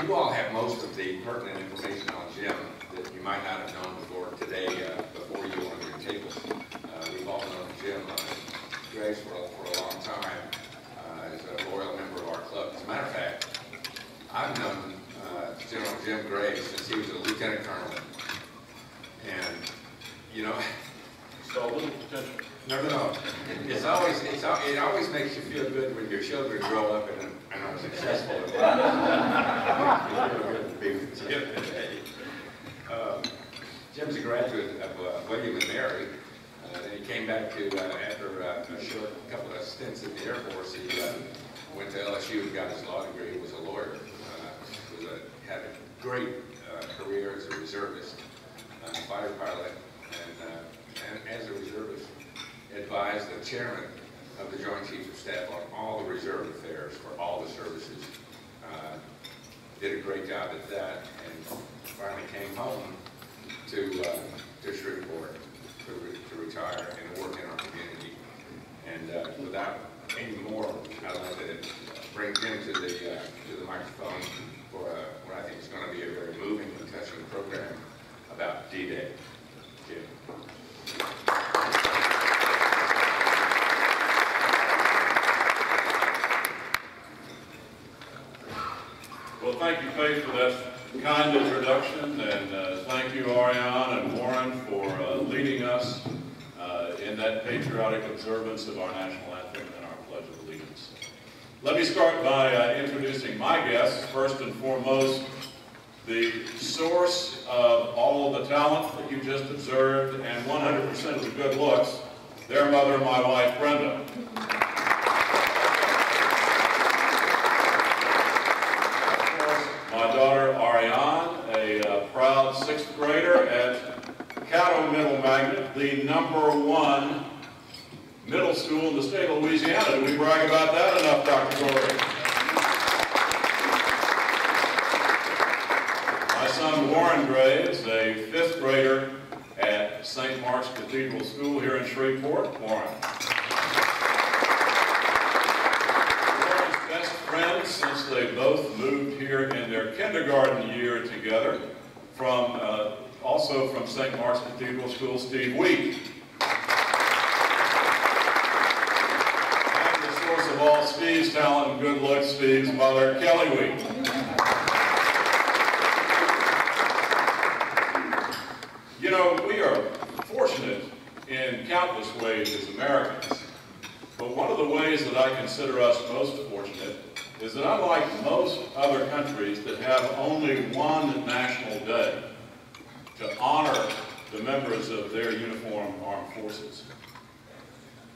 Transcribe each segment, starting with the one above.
You all have most of the pertinent information on Jim that you might not have known before today, before you on your tables. We've all known Jim Grace for a long time as a loyal member of our club. As a matter of fact, I've known General Jim Grace since he was a lieutenant colonel. And, you know... So a little potential. No. It always makes you feel good when your children grow up and are successful in life. You feel good to be with Jim today. Jim's a graduate of William and Mary. Then he came back to, after a short couple of stints in the Air Force, he went to LSU and got his law degree. He was a lawyer. Had a great career as a reservist, fighter pilot, and as a reservist, advised the chairman of the Joint Chiefs of Staff on all the reserve affairs for all the services. Did a great job at that, and finally came home to Shreveport to retire and work in our community. And without any more, I'd like to bring Jim to the microphone for what I think is going to be a very moving and touching program about D-Day. Jim. Well, thank you, Faith, for that kind introduction, and thank you, Ariane and Warren, for leading us in that patriotic observance of our national anthem and our Pledge of Allegiance. Let me start by introducing my guests. First and foremost, the source of all of the talent that you just observed and 100% of the good looks, their mother, my wife, Brenda. My daughter Ariane, a proud 6th grader at Caddo Middle Magnet, the #1 middle school in the state of Louisiana. Do we brag about that enough, Dr. Corey? My son Warren Graves, a 5th grader at St. Mark's Cathedral School here in Shreveport. Warren. Friends since they both moved here in their kindergarten year together, also from St. Mark's Cathedral School, Steve Week. And the source of all Steve's talent and good looks, Steve's mother, Kelly Week. You know, we are fortunate in countless ways as Americans, but one of the ways that I consider us most fortunate is that unlike most other countries that have only one national day to honor the members of their uniformed armed forces,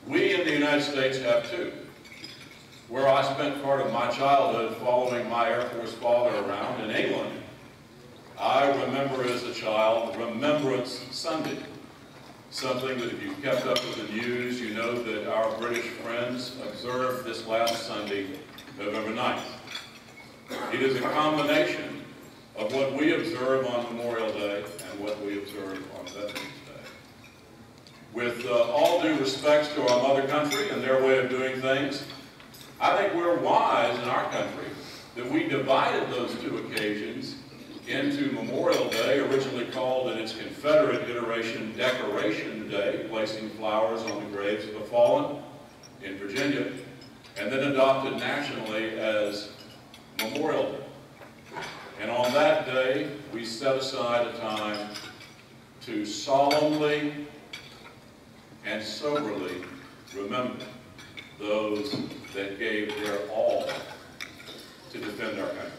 we in the United States have two. Where I spent part of my childhood following my Air Force father around in England, I remember as a child Remembrance Sunday. Something that if you've kept up with the news, you know that our British friends observed this last Sunday, November 9th. It is a combination of what we observe on Memorial Day and what we observe on Veterans Day. With all due respects to our mother country and their way of doing things, I think we're wise in our country that we divided those two occasions into Memorial Day, originally called in its Confederate iteration Decoration Day, placing flowers on the graves of the fallen in Virginia, and then adopted nationally as Memorial Day. And on that day, we set aside a time to solemnly and soberly remember those that gave their all to defend our country.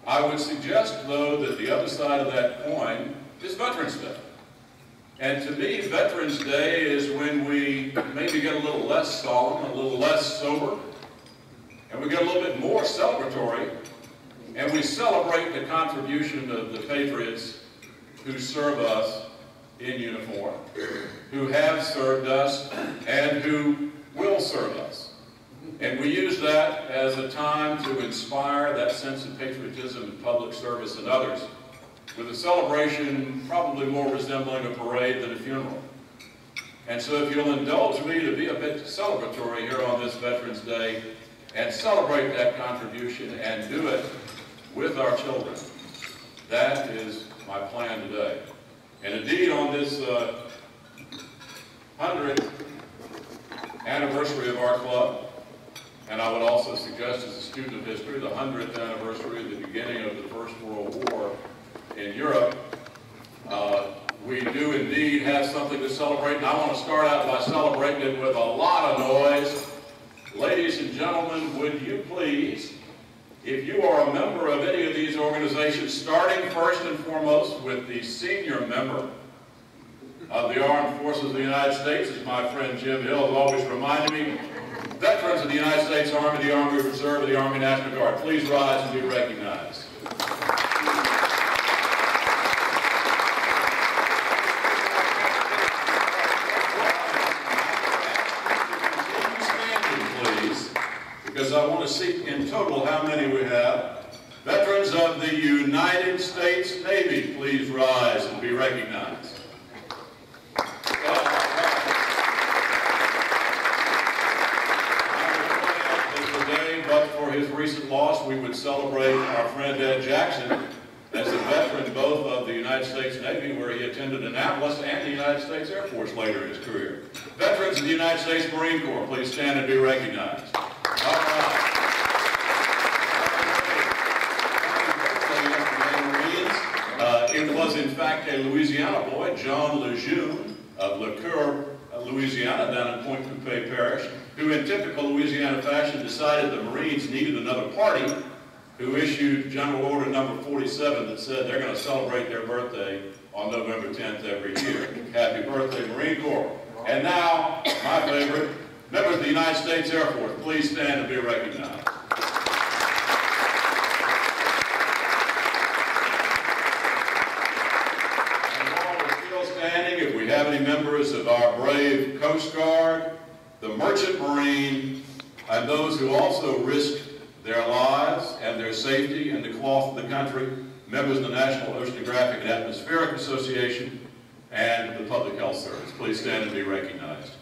I would suggest, though, that the other side of that coin is Veterans Day. And to me, Veterans Day is when we maybe get a little less solemn, a little less sober, and we get a little bit more celebratory, and we celebrate the contribution of the patriots who serve us in uniform, who have served us, and who will serve us. And we use that as a time to inspire that sense of patriotism in public service and others, with a celebration probably more resembling a parade than a funeral. And so if you'll indulge me to be a bit celebratory here on this Veterans Day, and celebrate that contribution and do it with our children. That is my plan today. And indeed, on this 100th anniversary of our club, and I would also suggest as a student of history, the 100th anniversary of the beginning of the First World War in Europe, we do indeed have something to celebrate, and I want to start out by celebrating it with a lot of noise. Ladies and gentlemen, would you please, if you are a member of any of these organizations, starting first and foremost with the senior member of the Armed Forces of the United States, as my friend Jim Hill has always reminded me, veterans of the United States Army, the Army Reserve, and the Army National Guard, please rise and be recognized. Because I want to see in total how many we have. Veterans of the United States Navy, please rise and be recognized. Today, but for his recent loss, we would celebrate our friend Ed Jackson as a veteran both of the United States Navy, where he attended Annapolis, and the United States Air Force later in his career. Veterans of the United States Marine Corps, please stand and be recognized. All right. It was, in fact, a Louisiana boy, John Lejeune of Le Coeur, Louisiana, down in Point Coupé Parish, who in typical Louisiana fashion decided the Marines needed another party, who issued General Order number 47 that said they're going to celebrate their birthday on November 10th every year. Happy birthday, Marine Corps. And now, my favorite, members of the United States Air Force, please stand and be recognized. And while we're still standing, if we have any members of our brave Coast Guard, the Merchant Marine, and those who also risked their lives and their safety and the cloth of the country, members of the National Oceanographic and Atmospheric Association, and the Public Health Service, please stand and be recognized.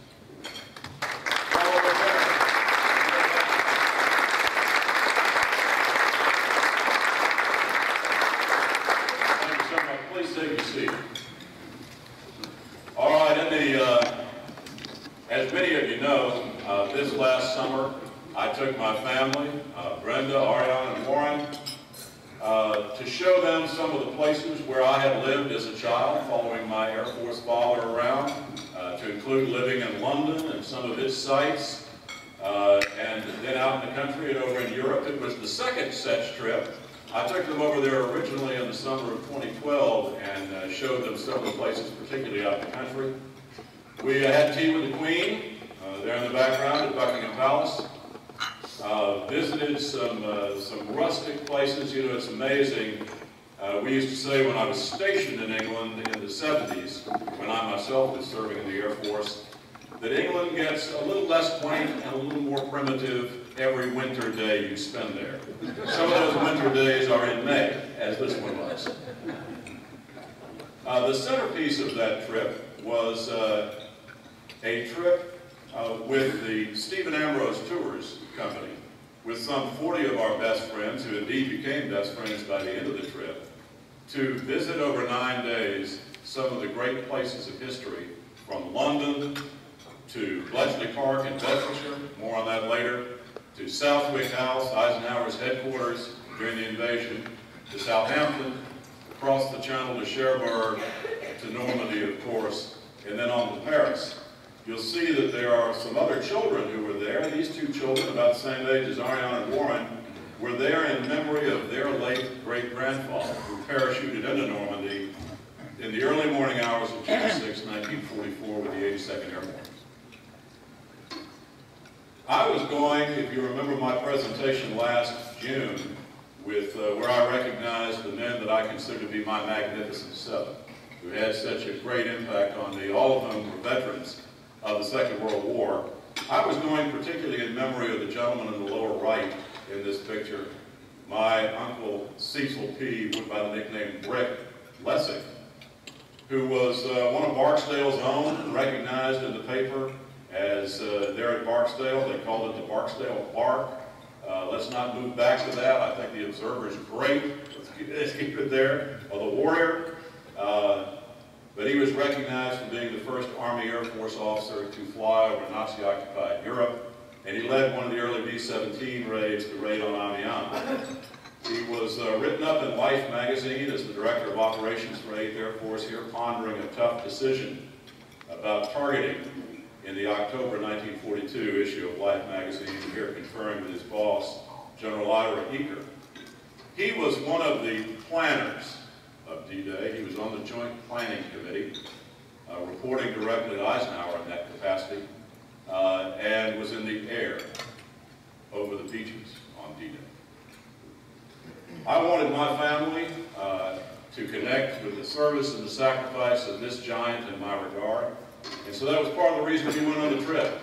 Please take your seat. All right, as many of you know, this last summer I took my family, Brenda, Ariana, and Warren, to show them some of the places where I had lived as a child, following my Air Force father around, to include living in London and some of its sites, and then out in the country and over in Europe. It was the second such trip. I took them over there originally in the summer of 2012 and showed them several places, particularly out in the country. We had tea with the Queen there in the background at Buckingham Palace. Visited some rustic places. You know, it's amazing. We used to say when I was stationed in England in the 70s, when I myself was serving in the Air Force, that England gets a little less quaint and a little more primitive every winter day you spend there. Some of those winter days are in May, as this one was. The centerpiece of that trip was a trip with the Stephen Ambrose Tours Company, with some 40 of our best friends, who indeed became best friends by the end of the trip, to visit over 9 days some of the great places of history, from London to Bletchley Park in Bedfordshire, more on that later, to Southwick House, Eisenhower's headquarters during the invasion, to Southampton, across the channel to Cherbourg, to Normandy, of course, and then on to Paris. You'll see that there are some other children who were there. These two children, about the same age as Ariana and Warren, were there in memory of their late great-grandfather, who parachuted into Normandy in the early morning hours of June 6, 1944, with the 82nd Airborne. I was going, if you remember my presentation last June, with where I recognized the men that I consider to be my Magnificent Seven, who had such a great impact on me, all of whom were veterans of the Second World War. I was going particularly in memory of the gentleman in the lower right in this picture, my Uncle Cecil P., went by the nickname Brick Lessig, who was one of Barksdale's own, recognized in the paper as there at Barksdale. They called it the Barksdale Bark. Let's not move back to that. I think the Observer is great. Let's keep it there. Or the Warrior. But he was recognized for being the first Army Air Force officer to fly over Nazi-occupied Europe. And he led one of the early B-17 raids, the raid on Amiens. He was written up in Life magazine as the director of operations for 8th Air Force, here pondering a tough decision about targeting in the October 1942 issue of Life magazine, here conferring with his boss, General Ira Eaker. He was one of the planners of D-Day. He was on the Joint Planning Committee, reporting directly to Eisenhower in that capacity, and was in the air over the beaches on D-Day. I wanted my family to connect with the service and the sacrifice of this giant in my regard, and so that was part of the reason we went on the trip.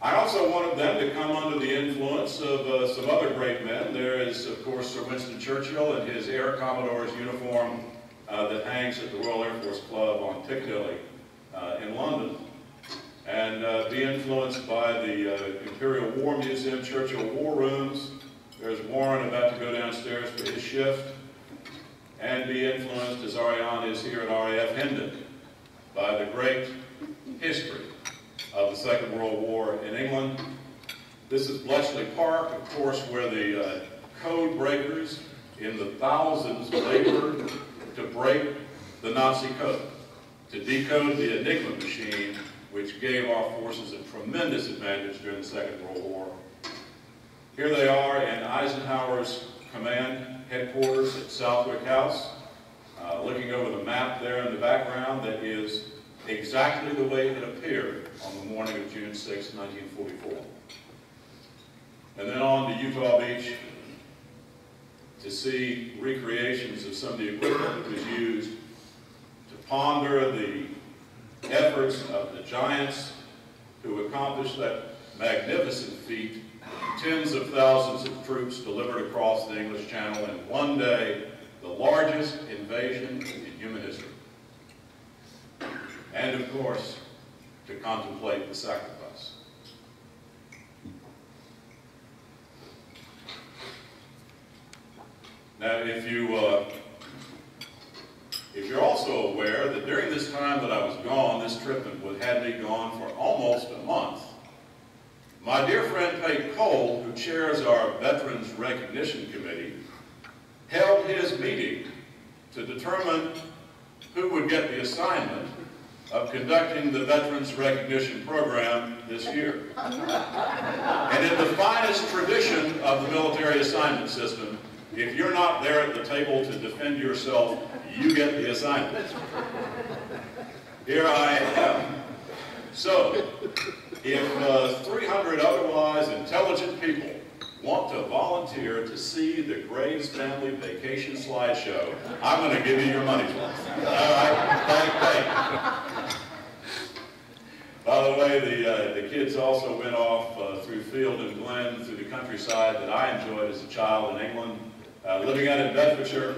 I also wanted them to come under the influence of some other great men. There is, of course, Sir Winston Churchill in his Air Commodore's uniform that hangs at the Royal Air Force Club on Piccadilly in London, and be influenced by the Imperial War Museum, Churchill War Rooms. There's Warren about to go downstairs for his shift, and be influenced, as Ariane is here at RAF Hendon, by the great history of the Second World War in England. This is Bletchley Park, of course, where the code breakers in the thousands labored to break the Nazi code, to decode the Enigma machine, which gave our forces a tremendous advantage during the Second World War. Here they are in Eisenhower's command headquarters at Southwick House, looking over the map there in the background that is exactly the way it appeared on the morning of June 6, 1944. And then on to Utah Beach to see recreations of some of the equipment that was used to ponder the efforts of the giants who accomplished that magnificent feat. Tens of thousands of troops delivered across the English Channel in one day, the largest invasion in human history. And of course, to contemplate the sacrifice. Now, if you're also aware that during this time that I was gone, this trip had me gone for almost a month, my dear friend Pate Cole, who chairs our Veterans Recognition Committee, held his meeting to determine who would get the assignment of conducting the Veterans Recognition Program this year. And in the finest tradition of the military assignment system, if you're not there at the table to defend yourself, you get the assignment. Here I am. So, if 300 otherwise intelligent people want to volunteer to see the Graves Family Vacation Slideshow, I'm going to give you your money's worth. All right? Thank. By the way, the kids also went off through Field and Glen, through the countryside that I enjoyed as a child in England. Living out in Bedfordshire,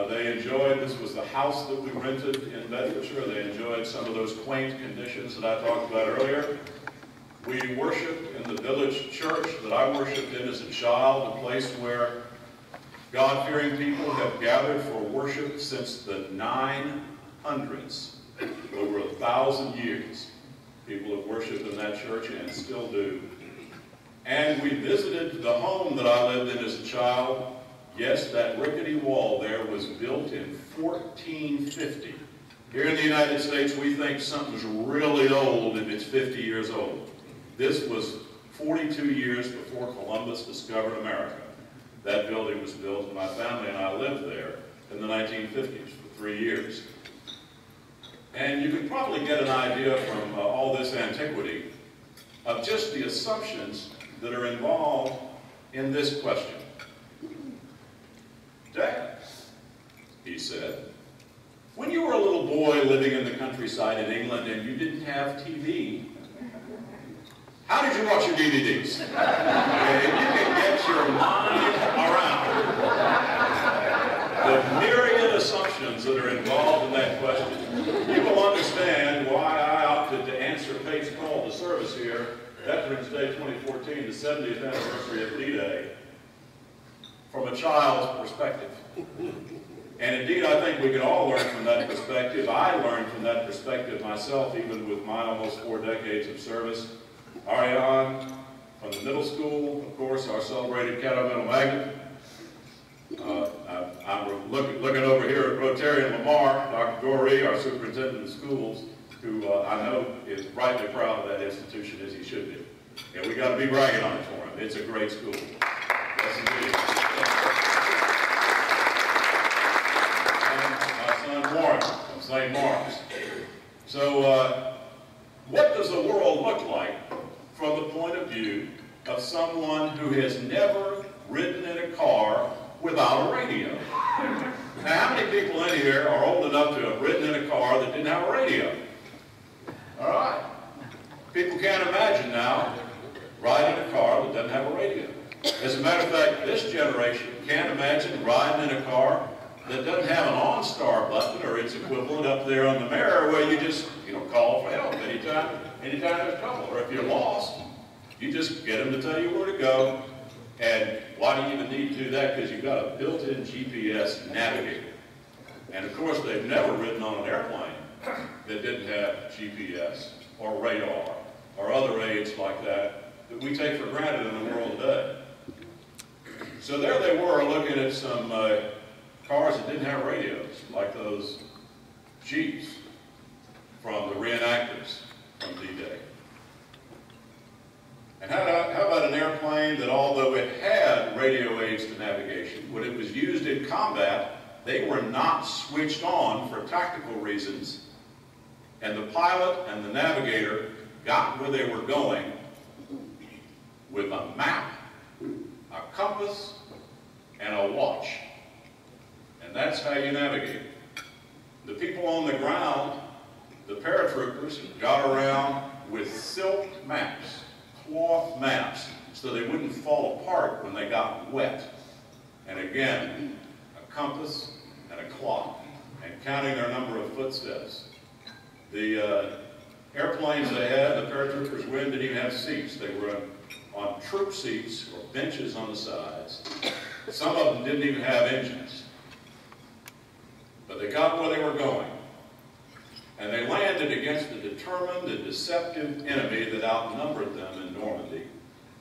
they enjoyed, this was the house that we rented in Bedfordshire, they enjoyed some of those quaint conditions that I talked about earlier. We worshiped in the village church that I worshiped in as a child, a place where God-fearing people have gathered for worship since the 900s. Over 1,000 years, people have worshiped in that church and still do. And we visited the home that I lived in as a child. Yes, that rickety wall there was built in 1450. Here in the United States, we think something's really old if it's 50 years old. This was 42 years before Columbus discovered America. That building was built, and my family and I lived there in the 1950s for 3 years. And you can probably get an idea from all this antiquity of just the assumptions that are involved in this question. Dad, he said, when you were a little boy living in the countryside in England and you didn't have TV, how did you watch your DVDs? If you can get your mind around the myriad assumptions that are involved in that question, you will understand why I opted to answer Pate's call to service here. That Veterans Day 2014, the 70th anniversary of D-Day, from a child's perspective. And indeed, I think we can all learn from that perspective. I learned from that perspective myself, even with my almost 4 decades of service. Ariane, from the middle school, of course, our celebrated Catamount magnet. I'm looking over here at Rotarian Lamar, Dr. Goree, our superintendent of schools, who I know is rightly proud of that institution, as he should be. And we got to be bragging on it for him. It's a great school. Yes, indeed. And my son Warren from St. Mark's. So what does the world look like from the point of view of someone who has never ridden in a car without a radio? Now, how many people in here are old enough to have ridden in a car that didn't have a radio? All right. People can't imagine now riding in a car that doesn't have a radio. As a matter of fact, this generation can't imagine riding in a car that doesn't have an OnStar button or its equivalent up there on the mirror where you just, call for help anytime there's trouble. Or if you're lost, you just get them to tell you where to go. And why do you even need to do that? Because you've got a built-in GPS navigator. And of course, they've never ridden on an airplane that didn't have GPS or radar or other aids like that we take for granted in the world today. So there they were looking at some cars that didn't have radios, like those Jeeps from the reenactors from D-Day. And how about an airplane that, although it had radio aids to navigation, when it was used in combat, they were not switched on for tactical reasons, and the pilot and the navigator got where they were going with a map, a compass, and a watch. And that's how you navigate. The people on the ground, the paratroopers, got around with silk maps, cloth maps, so they wouldn't fall apart when they got wet. And again, a compass and a clock, and counting their number of footsteps. The airplanes they had, the paratroopers were in, didn't even have seats. They were on troop seats or benches on the sides. Some of them didn't even have engines. But they got where they were going. And they landed against a determined and deceptive enemy that outnumbered them in Normandy,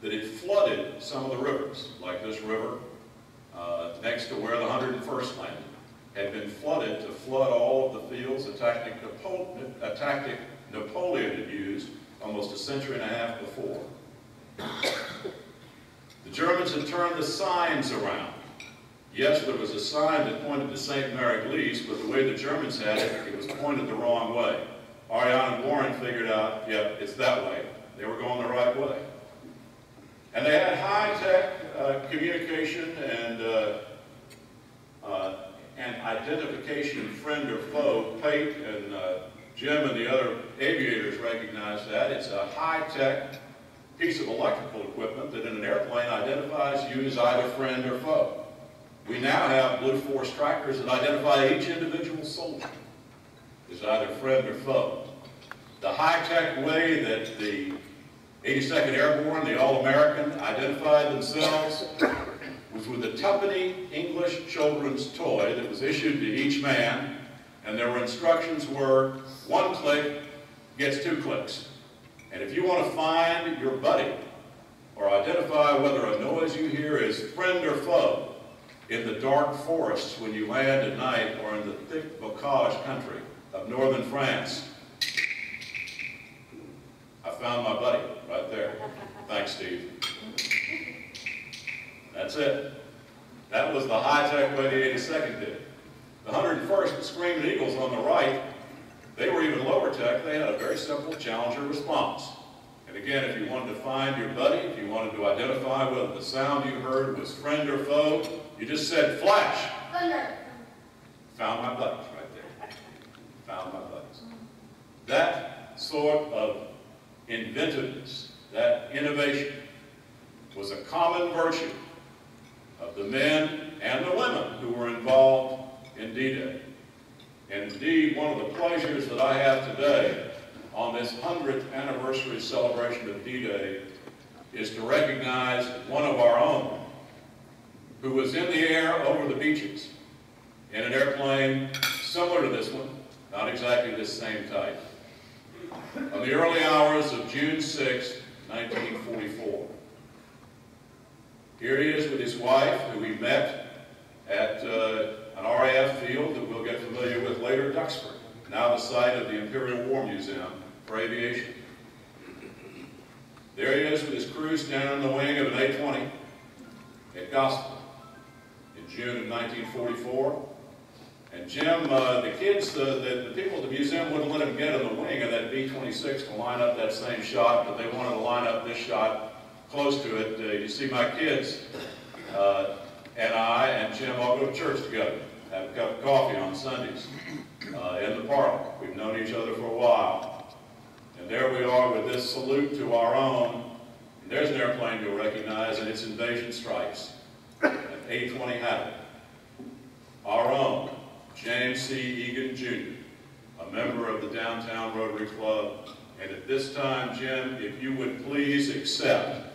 that had flooded some of the rivers, like this river next to where the 101st landed, had been flooded to flood all of the fields, a tactic Napoleon had used almost a century and a half before. The Germans had turned the signs around. Yes, there was a sign that pointed to St. Mary-Glise, but the way the Germans had it, it was pointed the wrong way. Ariane and Warren figured out, yeah, it's that way. They were going the right way. And they had high-tech communication and identification, friend or foe. Pate and Jim and the other aviators recognized that. It's a high-tech piece of electrical equipment that in an airplane identifies you as either friend or foe. We now have Blue Force trackers that identify each individual soldier as either friend or foe. The high-tech way that the 82nd Airborne, the All-American, identified themselves was with a tuppenny English children's toy that was issued to each man, and their instructions were, 1 click gets 2 clicks. And if you want to find your buddy or identify whether a noise you hear is friend or foe, in the dark forests when you land at night or in the thick bocage country of northern France, I found my buddy right there. Thanks, Steve. That's it. That was the high-tech way the 82nd did it. The 101st, the Screaming Eagles on the right, they were even lower tech. They had a very simple Challenger response. And again, if you wanted to find your buddy, if you wanted to identify whether the sound you heard was friend or foe, you just said, flash. Thunder. Found my buddies right there. Found my buddies. That sort of inventiveness, that innovation, was a common virtue of the men and the women who were involved in D-Day. And indeed, one of the pleasures that I have today on this 100th anniversary celebration of D-Day is to recognize one of our own who was in the air over the beaches in an airplane similar to this one, not exactly this same type, on the early hours of June 6, 1944. Here he is with his wife, who we met at an RAF field that we'll get familiar with later, Duxford, now the site of the Imperial War Museum for Aviation. There he is with his crew standing on the wing of an A-20 at Gospel in June of 1944. And Jim, the kids, the people at the museum wouldn't let him get in the wing of that B-26 to line up that same shot, but they wanted to line up this shot close to it. You see my kids and I and Jim all go to church together, have a cup of coffee on Sundays in the park. We've known each other for a while. And there we are with this salute to our own. And there's an airplane you'll recognize, and it's Invasion Strikes, an A-20 Habit. Our own, James C. Egan, Jr., a member of the Downtown Rotary Club. And at this time, Jim, if you would please accept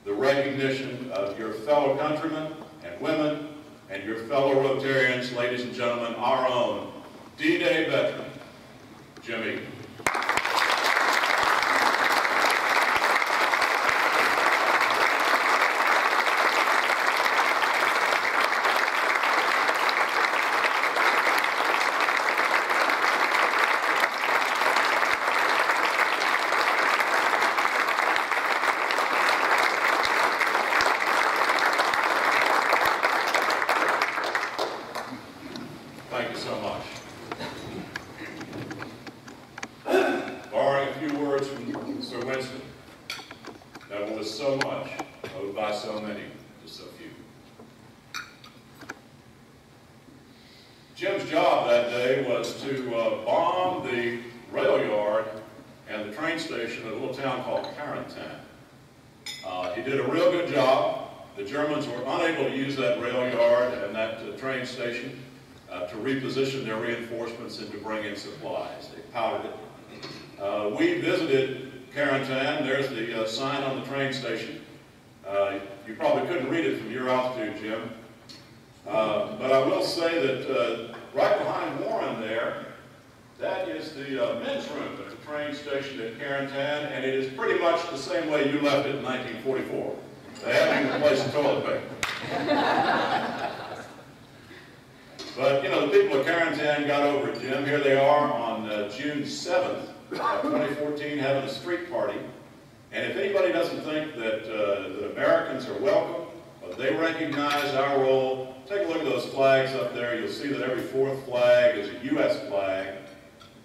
the recognition of your fellow countrymen and women and your fellow Rotarians, ladies and gentlemen, our own D-Day veteran, Jim Egan. Thank you so much. Borrowing a few words from Sir Winston, that was so much, owed by so many to so few. Jim's job that day was to bomb the rail yard and the train station at a little town called Carentan. He did a real good job. The Germans were unable to use that rail yard and that train station to reposition their reinforcements and to bring in supplies. They powdered it. We visited Carentan. There's the sign on the train station. You probably couldn't read it from your altitude, Jim. But I will say that right behind Warren there, that is the men's room at the train station at Carentan, and it is pretty much the same way you left it in 1944. They haven't even replaced the toilet paper. But, you know, the people of Carentan got over it, Jim. Here they are on June 7th, 2014, having a street party. And if anybody doesn't think that Americans are welcome, they recognize our role, take a look at those flags up there. You'll see that every fourth flag is a U.S. flag.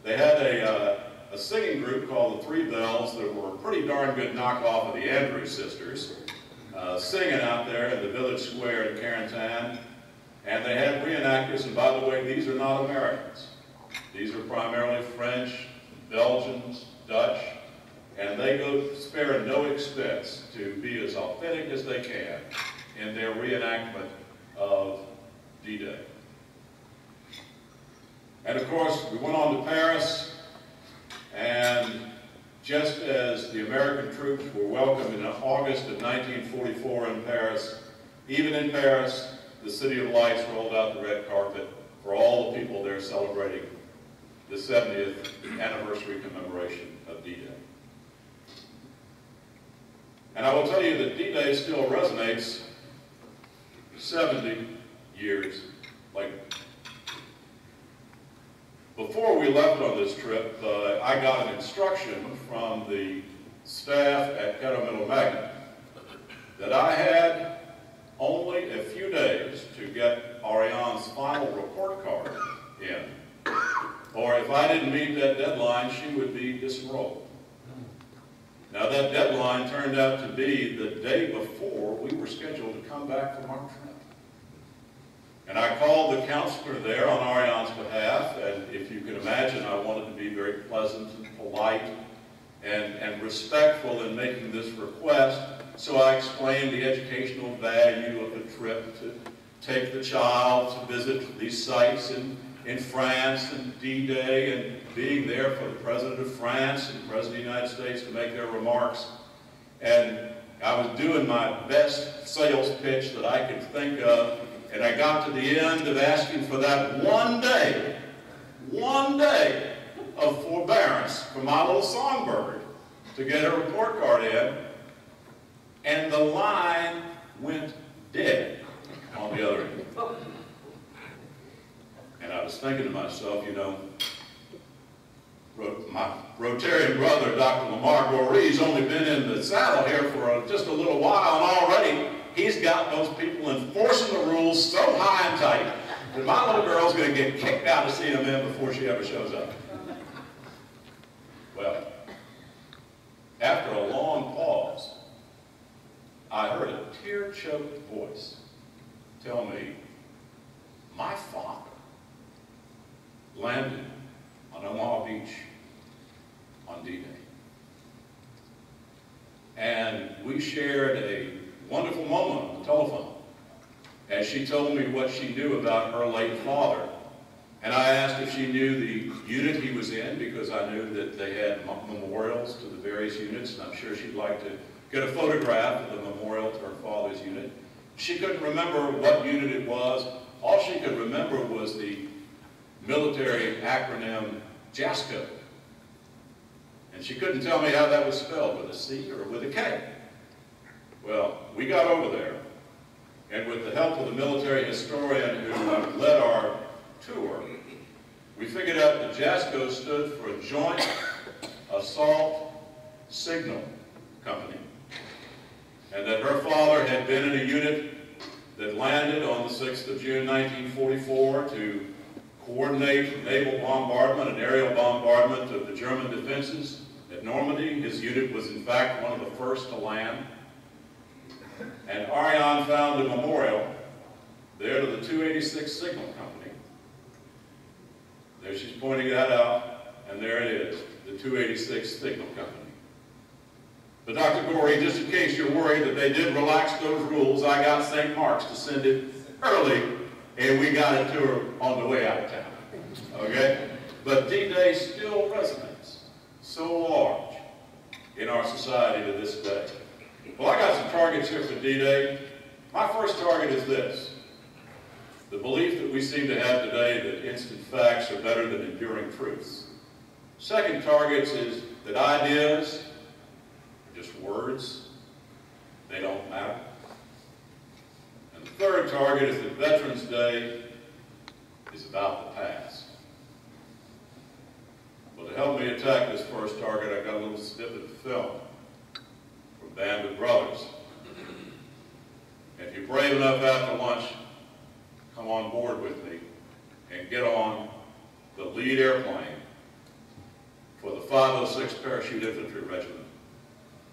They had a singing group called the Three Bells that were a pretty darn good knockoff of the Andrews Sisters, singing out there in the village square in Carentan. And they had reenactors, and by the way, these are not Americans. These are primarily French, Belgians, Dutch, and they go spare no expense to be as authentic as they can in their reenactment of D-Day. And of course, we went on to Paris, and just as the American troops were welcomed in August of 1944 in Paris, even in Paris, the City of Lights rolled out the red carpet for all the people there celebrating the 70th anniversary commemoration of D-Day. And I will tell you that D-Day still resonates 70 years later. Before we left on this trip, I got an instruction from the staff at Caddo Middle Magnet that I had only a few days to get Ariane's final report card in, or if I didn't meet that deadline, she would be disenrolled. Now that deadline turned out to be the day before we were scheduled to come back from our trip. And I called the counselor there on Ariane's behalf, and if you can imagine, I wanted to be very pleasant and polite and respectful in making this request. So I explained the educational value of the trip to take the child to visit these sites in France and D-Day, and being there for the President of France and the President of the United States to make their remarks. And I was doing my best sales pitch that I could think of, and I got to the end of asking for that one day of forbearance for my little songbird to get her report card in, and the line went dead on the other end. And I was thinking to myself, you know, my Rotarian brother, Dr. Lamar Goree's only been in the saddle here for just a little while, and already he's got those people enforcing the rules so high and tight that my little girl's going to get kicked out of CMM before she ever shows up. Well, after a long pause, I heard a tear-choked voice tell me, my father landed on Omaha Beach on D-Day. And we shared a wonderful moment on the telephone as she told me what she knew about her late father. And I asked if she knew the unit he was in, because I knew that they had memorials to the various units, and I'm sure she'd like to get a photograph of the memorial to her father's unit. She couldn't remember what unit it was. All she could remember was the military acronym JASCO. And she couldn't tell me how that was spelled, with a C or with a K. Well, we got over there, and with the help of the military historian who led our tour, we figured out that JASCO stood for Joint Assault Signal Company, and that her father had been in a unit that landed on the 6th of June 1944 to coordinate naval bombardment and aerial bombardment of the German defenses at Normandy. His unit was in fact one of the first to land. And Ariane found a memorial there to the 286 Signal Company. There she's pointing that out, and there it is, the 286 Signal Company. But Dr. Goree, just in case you're worried that they did relax those rules, I got St. Mark's to send it early, and we got it to her on the way out of town. Okay? But D-Day still resonates so large in our society to this day. Well, I got some targets here for D-Day. My first target is this: the belief that we seem to have today that instant facts are better than enduring truths. Second target is that ideas are just words. They don't matter. And the third target is that Veterans Day is about the past. Well, to help me attack this first target, I got a little snippet of film from Band of Brothers. If you're brave enough after lunch, come on board with me and get on the lead airplane for the 506 Parachute Infantry Regiment,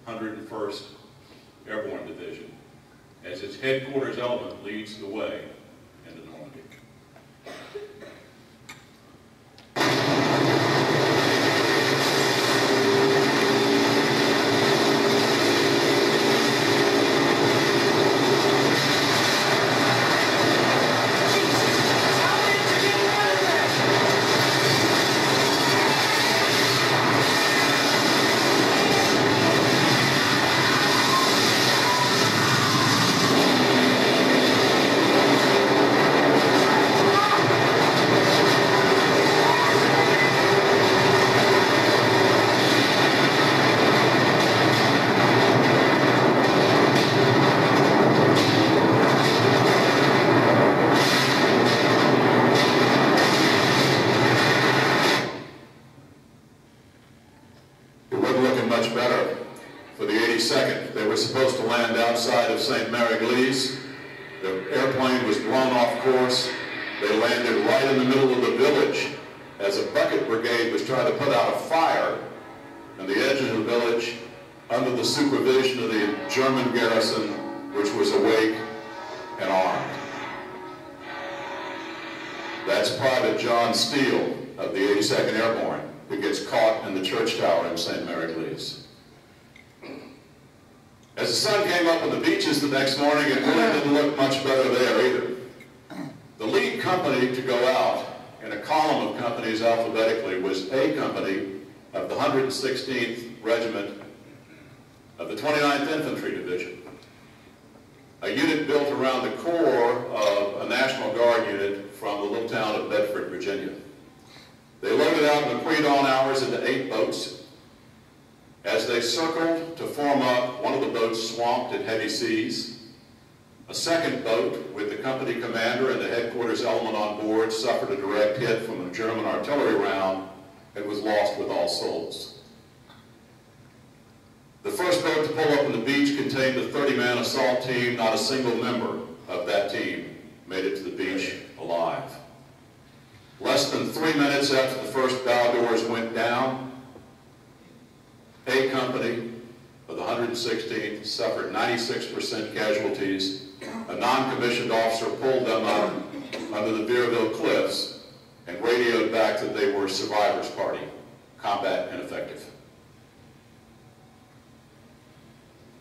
101st Airborne Division, as its headquarters element leads the way into Normandy. St. Mary Glees. The airplane was blown off course. They landed right in the middle of the village as a bucket brigade was trying to put out a fire on the edge of the village under the supervision of the German garrison, which was awake and armed. That's Private John Steele of the 82nd Airborne, who gets caught in the church tower in St. Mary Glees. As the sun came up on the beaches the next morning, it really didn't look much better there either. The lead company to go out in a column of companies alphabetically was A Company of the 116th Regiment of the 29th Infantry Division, a unit built around the core of a National Guard unit from the little town of Bedford, Virginia. They loaded out in the pre-dawn hours into 8 boats. As they circled to form up, one of the boats swamped in heavy seas. A second boat, with the company commander and the headquarters element on board, suffered a direct hit from a German artillery round and was lost with all souls. The first boat to pull up on the beach contained a 30-man assault team. Not a single member of that team made it to the beach alive. Less than 3 minutes after the first bow doors went down, A Company of the 116th suffered 96% casualties. A non-commissioned officer pulled them up under the Beerville Cliffs and radioed back that they were survivors party, combat ineffective.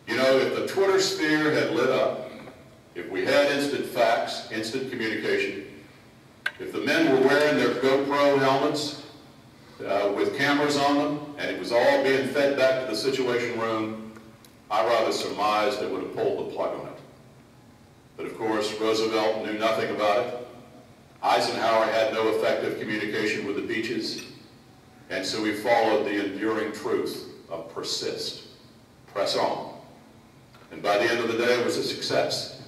You know, if the Twitter sphere had lit up, if we had instant facts, instant communication, if the men were wearing their GoPro helmets with cameras on them, and it was all being fed back to the Situation Room, I rather surmise they would have pulled the plug on it. But of course, Roosevelt knew nothing about it. Eisenhower had no effective communication with the Beaches, and so we followed the enduring truth of persist, press on. And by the end of the day, it was a success.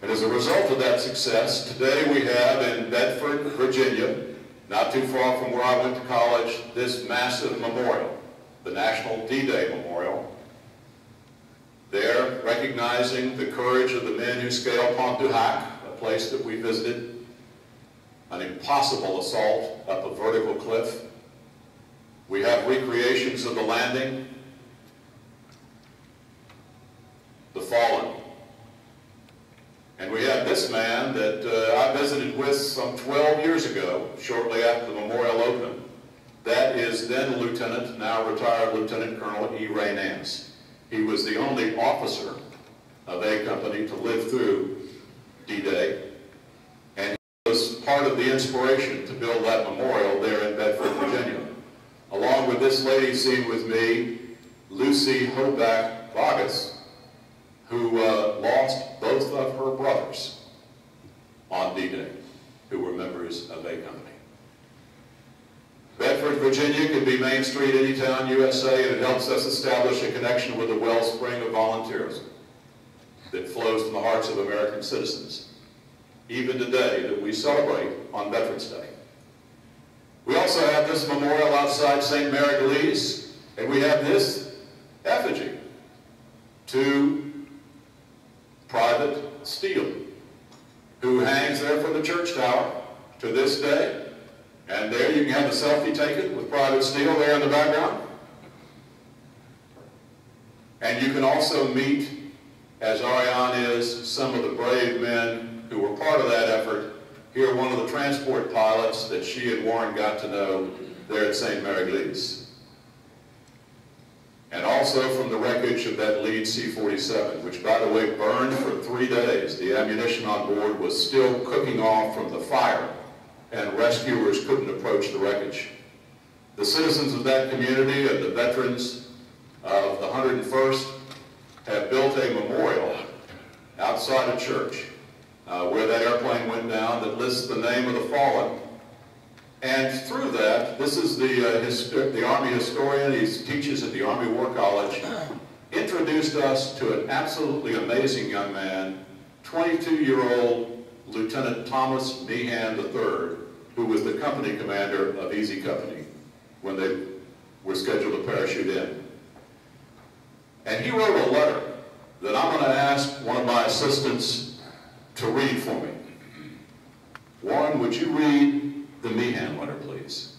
And as a result of that success, today we have in Bedford, Virginia, not too far from where I went to college, this massive memorial, the National D-Day Memorial. There, recognizing the courage of the men who scaled Pont du Hac, a place that we visited, an impossible assault up a vertical cliff. We have recreations of the landing, the fallen. And we have this man that I visited with some 12 years ago, shortly after the memorial opened. That is then Lieutenant, now retired Lieutenant Colonel E. Ray Nance. He was the only officer of A Company to live through D-Day, and he was part of the inspiration to build that memorial there in Bedford, Virginia. Along with this lady seen with me, Lucy Hoback Vargas, who lost both of her brothers on D-Day, who were members of A Company. Bedford, Virginia could be Main Street, any town, USA, and it helps us establish a connection with the wellspring of volunteerism that flows from the hearts of American citizens, even today that we celebrate on Veterans Day. We also have this memorial outside St. Mary Glees, and we have this effigy to Private Steele, who hangs there from the church tower to this day. And there you can have a selfie taken with Private Steele there in the background. And you can also meet, as Ariane is, some of the brave men who were part of that effort. Here, one of the transport pilots that she and Warren got to know there at St. Mary Glees. And also from the wreckage of that Lead C-47, which, by the way, burned for 3 days. The ammunition on board was still cooking off from the fire, and rescuers couldn't approach the wreckage. The citizens of that community and the veterans of the 101st have built a memorial outside a church where that airplane went down that lists the name of the fallen. And through that, this is the Army historian, he teaches at the Army War College, introduced us to an absolutely amazing young man, 22-year-old Lieutenant Thomas Meehan III, who was the company commander of Easy Company when they were scheduled to parachute in. And he wrote a letter that I'm going to ask one of my assistants to read for me. Warren, would you read the Meehan letter, please?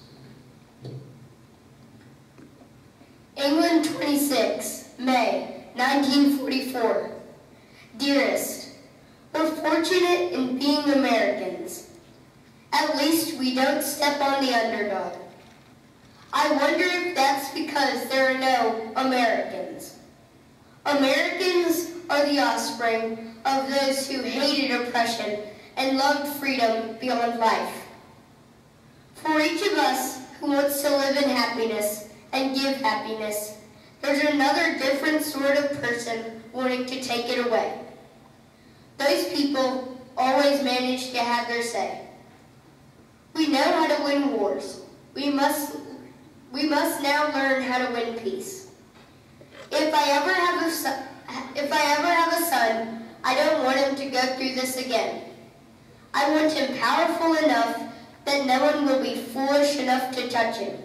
England 26, May 1944. Dearest, we're fortunate in being Americans. At least we don't step on the underdog. I wonder if that's because there are no Americans. Americans are the offspring of those who hated oppression and loved freedom beyond life. For each of us who wants to live in happiness and give happiness, there's another different sort of person wanting to take it away. Those people always manage to have their say. We know how to win wars. We must now learn how to win peace. If I ever have a son, I don't want him to go through this again. I want him powerful enough that no one will be foolish enough to touch him.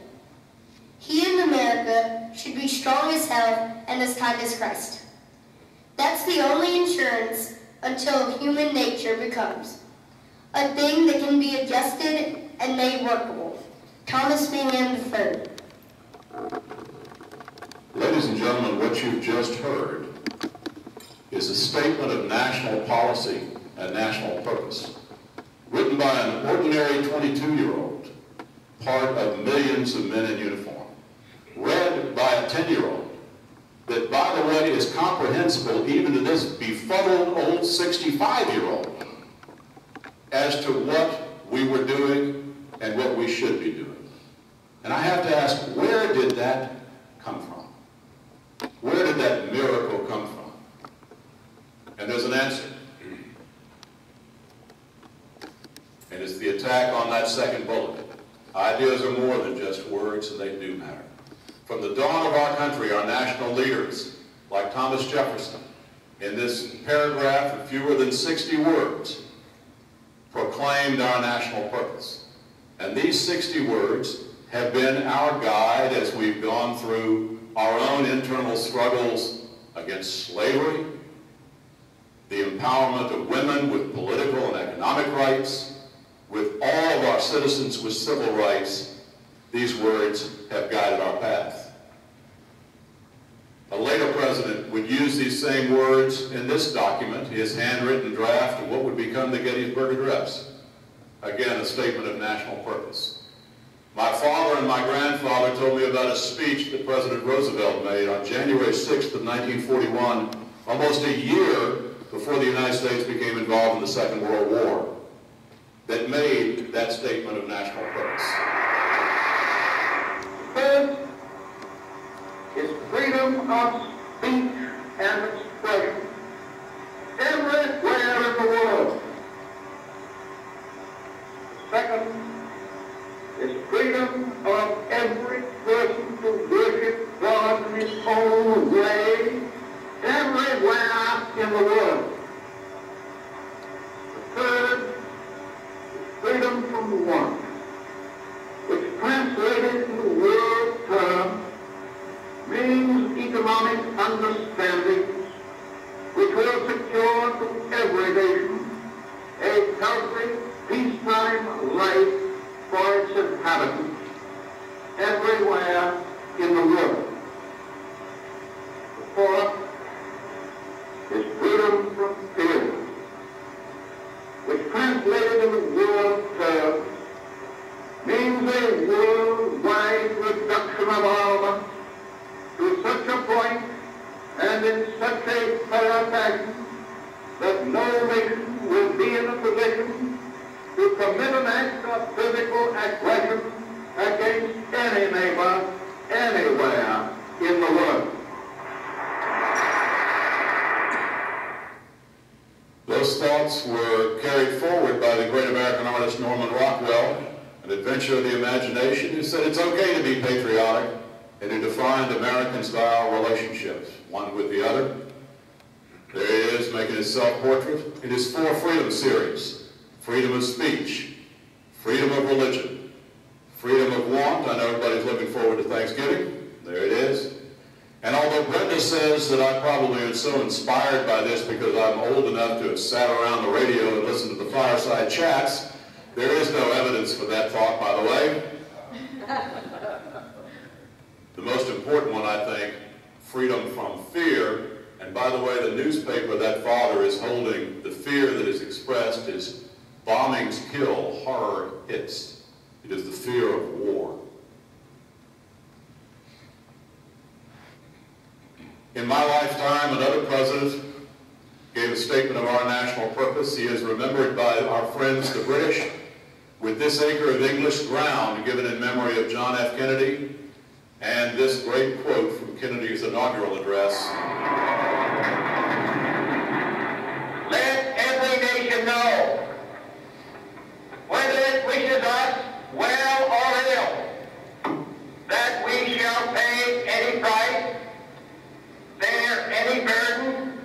He in America should be strong as hell and as kind as Christ. That's the only insurance until human nature becomes a thing that can be adjusted and made workable. Thomas Bingham III. Ladies and gentlemen, what you've just heard is a statement of national policy and national purpose, written by an ordinary 22-year-old, part of millions of men in uniform, read by a 10-year-old, that, by the way, is comprehensible even to this befuddled old 65-year-old as to what we were doing and what we should be doing. And I have to ask, where did that come from? Where did that miracle come from? And there's an answer. And it's the attack on that second bullet. Ideas are more than just words, and they do matter. From the dawn of our country, our national leaders, like Thomas Jefferson, in this paragraph of fewer than 60 words, proclaimed our national purpose. And these 60 words have been our guide as we've gone through our own internal struggles against slavery, the empowerment of women with political and economic rights, with all of our citizens with civil rights. These words have guided our path. A later president would use these same words in this document, his handwritten draft of what would become the Gettysburg Address. Again, a statement of national purpose. My father and my grandfather told me about a speech that President Roosevelt made on January 6th of 1941, almost a year before the United States became involved in the Second World War, that made that statement of national purpose. First is freedom of speech and expression everywhere in the world. Second is freedom of every person to worship God in his own way everywhere in the world. The third is freedom from want, which translated into world terms means economic understanding, which will secure to every nation a healthy, peacetime life for its inhabitants everywhere in the world. The fourth is freedom from fear, which translated into world terms means a worldwide reduction of armament to such a point and in such a thorough fashion that no nation will be in a position to commit an act of physical aggression against any neighbor anywhere in the world. Those thoughts were carried forward by the great American artist Norman Rockwell, an adventurer of the imagination, who said it's okay to be patriotic and who defined Americans by our relationships, one with the other. There he is, making his self-portrait in his 4 Freedom series. Freedom of speech, freedom of religion, freedom of want. I know everybody's looking forward to Thanksgiving. There it is. And although Brenda says that I probably am so inspired by this because I'm old enough to have sat around the radio and listened to the fireside chats, there is no evidence for that thought, by the way. The most important one, I think, freedom from fear. And by the way, the newspaper that father is holding, the fear that is expressed is bombings kill, horror hits. It is the fear of war. In my lifetime, another president gave a statement of our national purpose. He is remembered by our friends, the British, with this acre of English ground given in memory of John F. Kennedy and this great quote from Kennedy's inaugural address. Let every nation know, whether it wishes us well or ill, that we shall pay any price, bear any burden,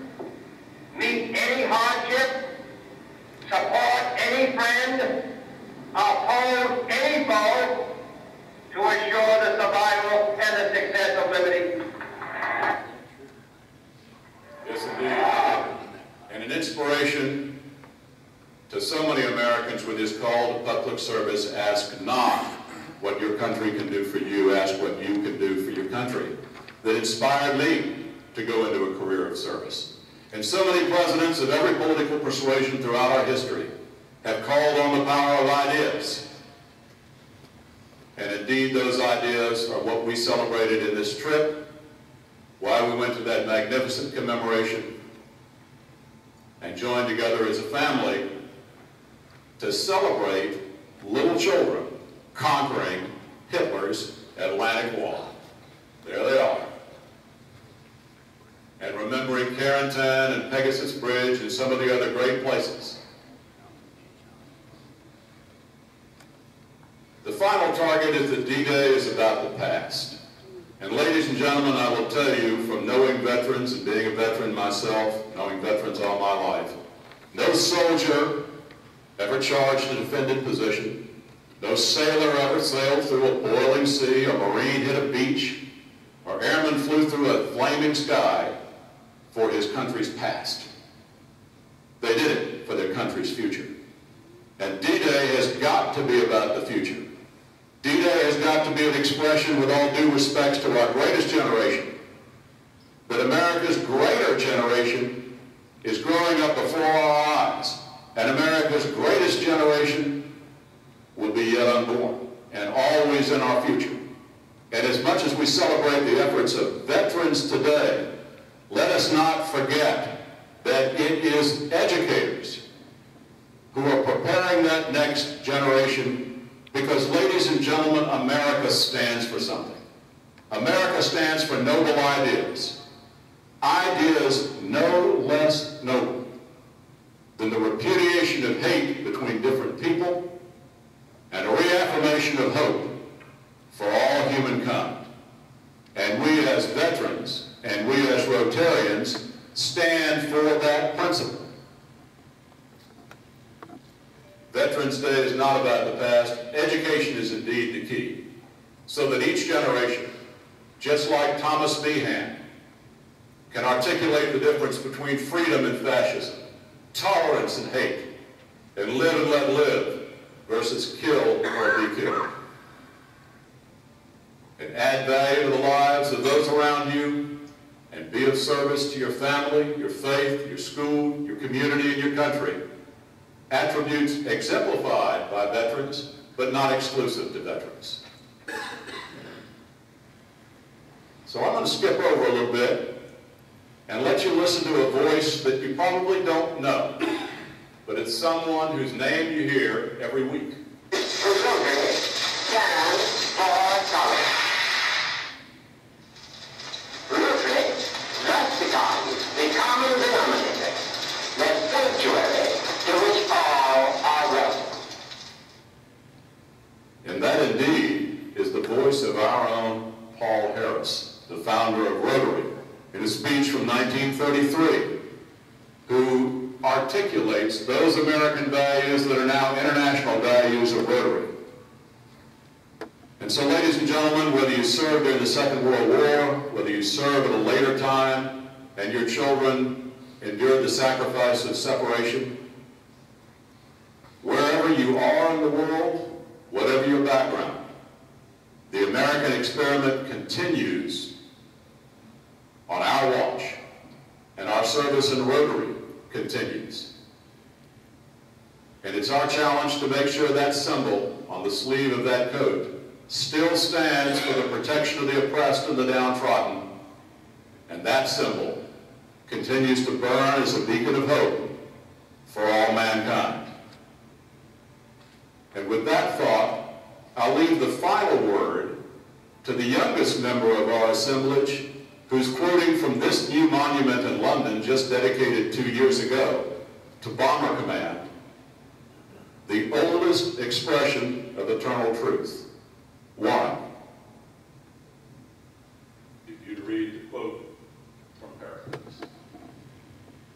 meet any hardship, support any friend, oppose any foe, to assure the survival and the success of liberty. Yes, indeed. And an inspiration to so many Americans with his call to public service: ask not what your country can do for you, ask what you can do for your country, that inspired me to go into a career of service. And so many presidents of every political persuasion throughout our history have called on the power of ideas. And indeed, those ideas are what we celebrated in this trip, why we went to that magnificent commemoration and joined together as a family to celebrate little children conquering Hitler's Atlantic Wall. There they are. And remembering Carrington and Pegasus Bridge and some of the other great places. The final target is that D-Day is about the past. And ladies and gentlemen, I will tell you, from knowing veterans and being a veteran myself, knowing veterans all my life, no soldier ever charged a defended position, no sailor ever sailed through a boiling sea, or Marine hit a beach, or airman flew through a flaming sky for his country's past. They did it for their country's future. And D-Day has got to be about the future. D-Day has got to be an expression, with all due respects to our greatest generation, that America's greater generation is growing up before our eyes, and America's greatest generation will be yet unborn, and always in our future. And as much as we celebrate the efforts of veterans today, let us not forget that it is educators who are preparing that next generation, because, ladies and gentlemen, America stands for something. America stands for noble ideas. Ideas no less noble than the repudiation of hate between different people and a reaffirmation of hope for all humankind. And we as veterans and we as Rotarians stand for that principle. Veterans Day is not about the past. Education is indeed the key, so that each generation, just like Thomas Meehan, can articulate the difference between freedom and fascism, tolerance and hate, and live and let live versus kill or be killed. And add value to the lives of those around you, and be of service to your family, your faith, your school, your community, and your country. Attributes exemplified by veterans, but not exclusive to veterans. So I'm going to skip over a little bit and let you listen to a voice that you probably don't know, but it's someone whose name you hear every week. The common denominator, the sanctuary to which all are welcome. And that indeed is the voice of our own Paul Harris, the founder of Rotary, in a speech from 1933, who articulates those American values that are now international values of Rotary. And so, ladies and gentlemen, whether you served during the Second World War, whether you serve at a later time, and your children endured the sacrifice of separation, wherever you are in the world, whatever your background, the American experiment continues on our watch, and our service in Rotary continues. And it's our challenge to make sure that symbol on the sleeve of that coat still stands for the protection of the oppressed and the downtrodden, and that symbol continues to burn as a beacon of hope for all mankind. And with that thought, I'll leave the final word To the youngest member of our assemblage, who's quoting from this new monument in London just dedicated 2 years ago to Bomber Command, the oldest expression of eternal truth. One. If you'd read the quote from Paris.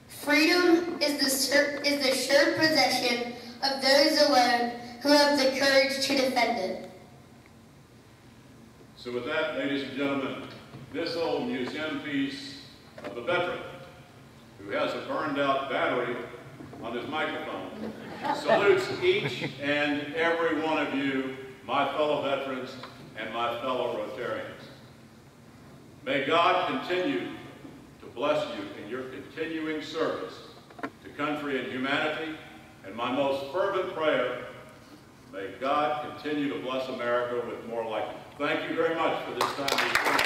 Freedom is the sure possession of those alone who have the courage to defend it. So with that, ladies and gentlemen, this old museum piece of a veteran who has a burned out battery on his microphone salutes each and every one of you, my fellow veterans and my fellow Rotarians. May God continue to bless you in your continuing service to country and humanity, and my most fervent prayer, may God continue to bless America with more like it. Thank you very much for this time.